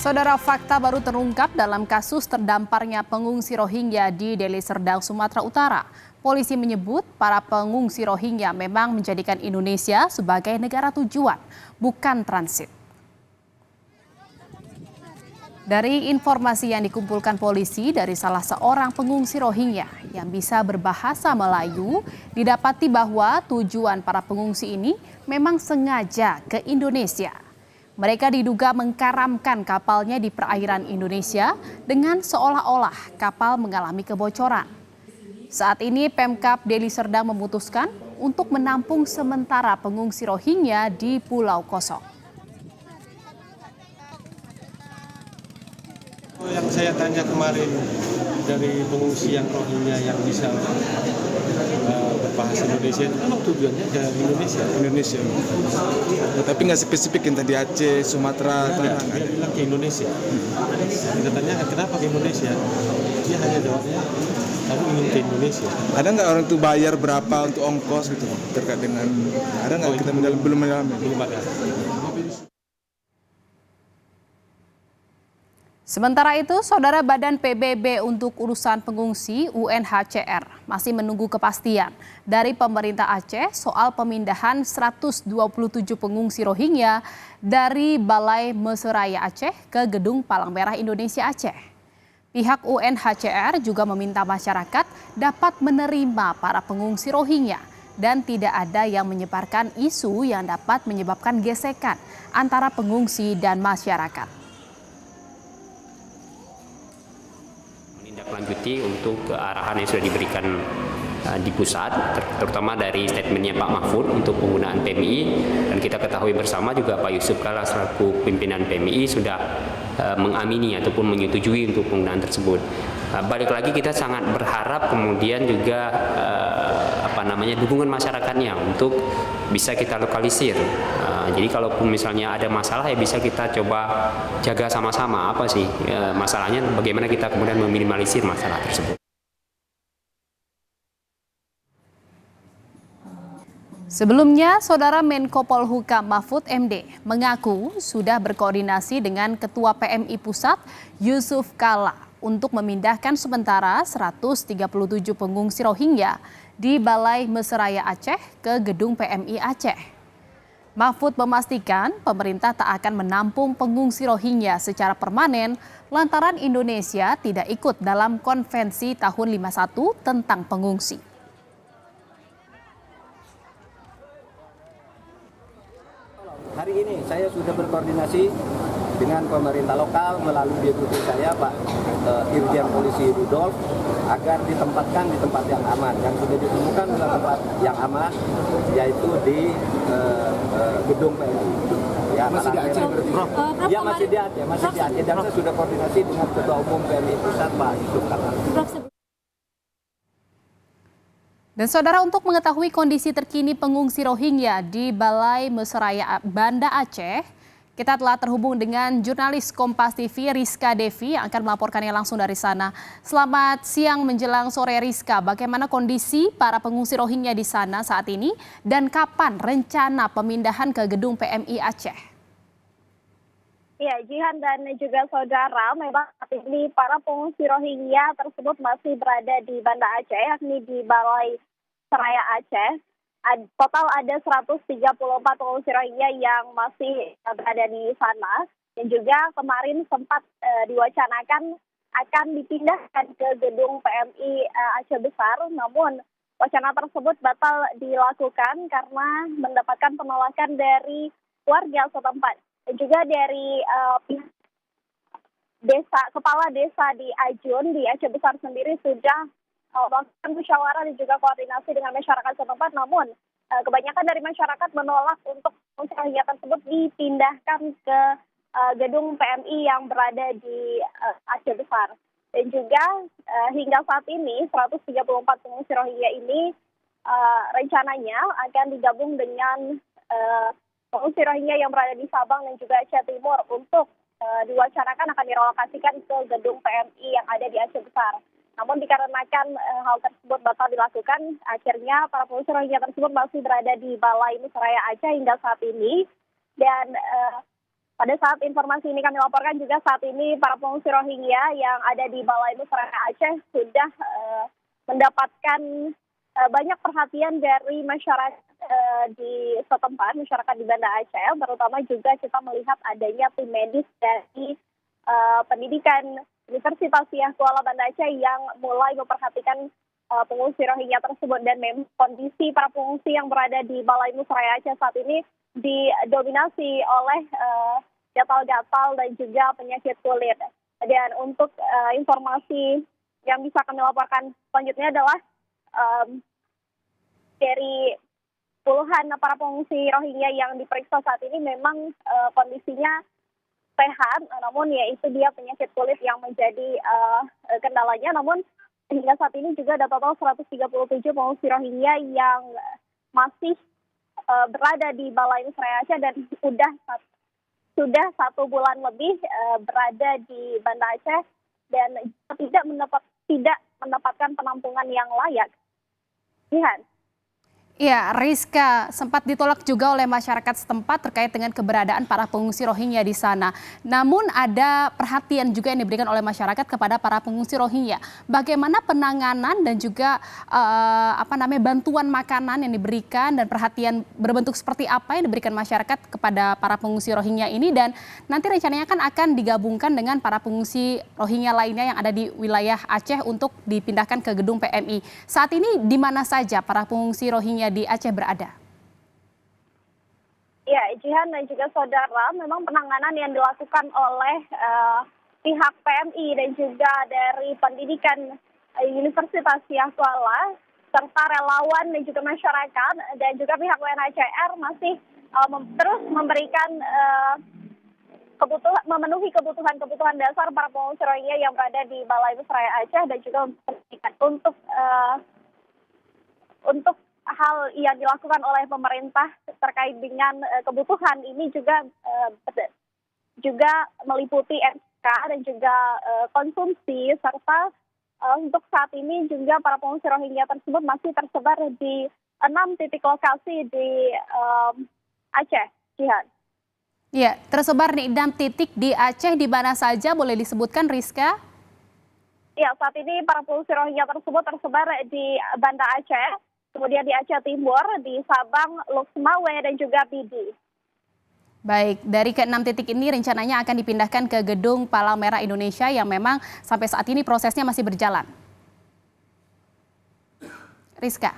Saudara, fakta baru terungkap dalam kasus terdamparnya pengungsi Rohingya di Deli Serdang, Sumatera Utara. Polisi menyebut para pengungsi Rohingya memang menjadikan Indonesia sebagai negara tujuan, bukan transit. Dari informasi yang dikumpulkan polisi dari salah seorang pengungsi Rohingya yang bisa berbahasa Melayu, didapati bahwa tujuan para pengungsi ini memang sengaja ke Indonesia. Mereka diduga mengkaramkan kapalnya di perairan Indonesia dengan seolah-olah kapal mengalami kebocoran. Saat ini Pemkab Deli Serdang memutuskan untuk menampung sementara pengungsi Rohingya di Pulau Kosong. Yang saya tanya kemarin dari pengungsi yang Rohingya yang bisa berbahasa Indonesia itu memang tujuannya ke Indonesia. Tapi nggak spesifik yang tadi Aceh, Sumatera, dia bilang ke Indonesia. Kita tanya kenapa ke Indonesia? Dia hanya jawabnya, kamu ingin ke Indonesia. Ada nggak orang itu bayar berapa untuk ongkos gitu terkait dengan ada nggak kita belum mendalami? Belum ada. Sementara itu, Saudara Badan PBB untuk Urusan Pengungsi UNHCR masih menunggu kepastian dari pemerintah Aceh soal pemindahan 127 pengungsi Rohingya dari Balai Meseraya Aceh ke Gedung Palang Merah Indonesia Aceh. Pihak UNHCR juga meminta masyarakat dapat menerima para pengungsi Rohingya dan tidak ada yang menyebarkan isu yang dapat menyebabkan gesekan antara pengungsi dan masyarakat. Lanjuti untuk arahan yang sudah diberikan di pusat, terutama dari statementnya Pak Mahfud untuk penggunaan PMI, dan kita ketahui bersama juga Pak Yusuf Kalla selaku pimpinan PMI sudah mengamini ataupun menyetujui untuk penggunaan tersebut. Balik lagi kita sangat berharap kemudian juga dukungan masyarakatnya untuk bisa kita lokalisir. Jadi kalaupun misalnya ada masalah ya bisa kita coba jaga sama-sama apa sih masalahnya, bagaimana kita kemudian meminimalisir masalah tersebut. Sebelumnya, Saudara Menko Polhukam Mahfud MD mengaku sudah berkoordinasi dengan Ketua PMI Pusat Yusuf Kalla untuk memindahkan sementara 137 pengungsi Rohingya di Balai Meseraya Aceh ke Gedung PMI Aceh. Mahfud memastikan pemerintah tak akan menampung pengungsi Rohingya secara permanen lantaran Indonesia tidak ikut dalam konvensi tahun 51 tentang pengungsi. Hari ini saya sudah berkoordinasi dengan pemerintah lokal melalui deputi saya Pak Irjen Polisi Rudolf agar ditempatkan di tempat yang aman. Yang sudah ditemukan adalah tempat yang aman, yaitu di Gedung PMI. Ya, masih di Aceh berarti? Ya, masih di Aceh, dan saya sudah koordinasi dengan Ketua Umum PMI Pusat Pak Yusuf Kalla. Dan Saudara, untuk mengetahui kondisi terkini pengungsi Rohingya di Balai Meseraya Banda Aceh, kita telah terhubung dengan jurnalis Kompas TV Rizka Devi yang akan melaporkannya langsung dari sana. Selamat siang menjelang sore Rizka, bagaimana kondisi para pengungsi Rohingya di sana saat ini dan kapan rencana pemindahan ke Gedung PMI Aceh? Ya, Jihan dan juga saudara, memang saat ini para pengungsi Rohingya tersebut masih berada di Banda Aceh, yakni di Balai Seraya Aceh. Total ada 134 pengungsi Rohingya yang masih berada di sana. Dan juga kemarin sempat diwacanakan akan dipindahkan ke Gedung PMI Aceh Besar, namun wacana tersebut batal dilakukan karena mendapatkan penolakan dari warga setempat. Dan juga dari kepala desa di Ajun di Aceh Besar sendiri sudah melakukan musyawarah dan juga koordinasi dengan masyarakat setempat, namun kebanyakan dari masyarakat menolak untuk pengungsi tersebut dipindahkan ke gedung PMI yang berada di Aceh Besar. Dan juga hingga saat ini 134 pengungsi Rohingya ini rencananya akan digabung dengan pengungsi Rohingya yang berada di Sabang dan juga Aceh Timur untuk diwacanakan akan direlokasikan ke gedung PMI yang ada di Aceh Besar. Namun dikarenakan hal tersebut batal dilakukan, akhirnya para pengungsi Rohingya tersebut masih berada di Balai Meseraya Aceh hingga saat ini. Dan Pada saat informasi ini kami laporkan juga saat ini para pengungsi Rohingya yang ada di Balai Musyawarah Aceh sudah mendapatkan banyak perhatian dari masyarakat di setempat, masyarakat di Banda Aceh, terutama juga kita melihat adanya tim medis dari pendidikan Universitas Siah Kuala Banda Aceh yang mulai memperhatikan pengungsi Rohingya tersebut, dan memang kondisi para pengungsi yang berada di Balai Musyawarah Aceh saat ini didominasi oleh gatal-gatal dan juga penyakit kulit. Dan untuk informasi yang bisa kami laporkan selanjutnya adalah dari puluhan para pengungsi Rohingya yang diperiksa saat ini memang kondisinya sehat, namun ya itu dia penyakit kulit yang menjadi kendalanya. Namun hingga saat ini juga ada total 137 pengungsi Rohingya yang masih berada di Balai Musyawarah Aceh dan sudah 1 bulan lebih berada di Banda Aceh dan tidak mendapatkan penampungan yang layak. Jihan. Ya, Rizka, sempat ditolak juga oleh masyarakat setempat terkait dengan keberadaan para pengungsi Rohingya di sana. Namun ada perhatian juga yang diberikan oleh masyarakat kepada para pengungsi Rohingya. Bagaimana penanganan dan juga bantuan makanan yang diberikan dan perhatian berbentuk seperti apa yang diberikan masyarakat kepada para pengungsi Rohingya ini, dan nanti rencananya kan akan digabungkan dengan para pengungsi Rohingya lainnya yang ada di wilayah Aceh untuk dipindahkan ke gedung PMI. Saat ini di mana saja para pengungsi Rohingya di Aceh berada? Ya, Jihan dan juga saudara, memang penanganan yang dilakukan oleh pihak PMI dan juga dari pendidikan Universitas Siah Kuala serta relawan dan juga masyarakat dan juga pihak UNHCR masih terus memberikan memenuhi kebutuhan dasar para pengungsi Rohingya yang berada di Balai Musyawarah Aceh dan juga untuk hal yang dilakukan oleh pemerintah terkait dengan kebutuhan ini juga meliputi MK dan juga konsumsi, serta untuk saat ini juga para pengungsi Rohingya tersebut masih tersebar di 6 titik lokasi di Aceh. Jihan. Ya, tersebar di 6 titik di Aceh, di mana saja boleh disebutkan, Rizka? Ya, saat ini para pengungsi Rohingya tersebut tersebar di Banda Aceh, kemudian di Aceh Timur, di Sabang, Luxmawe, dan juga Pidi. Baik, dari ke-6 titik ini rencananya akan dipindahkan ke gedung Palang Merah Indonesia yang memang sampai saat ini prosesnya masih berjalan. Rizka.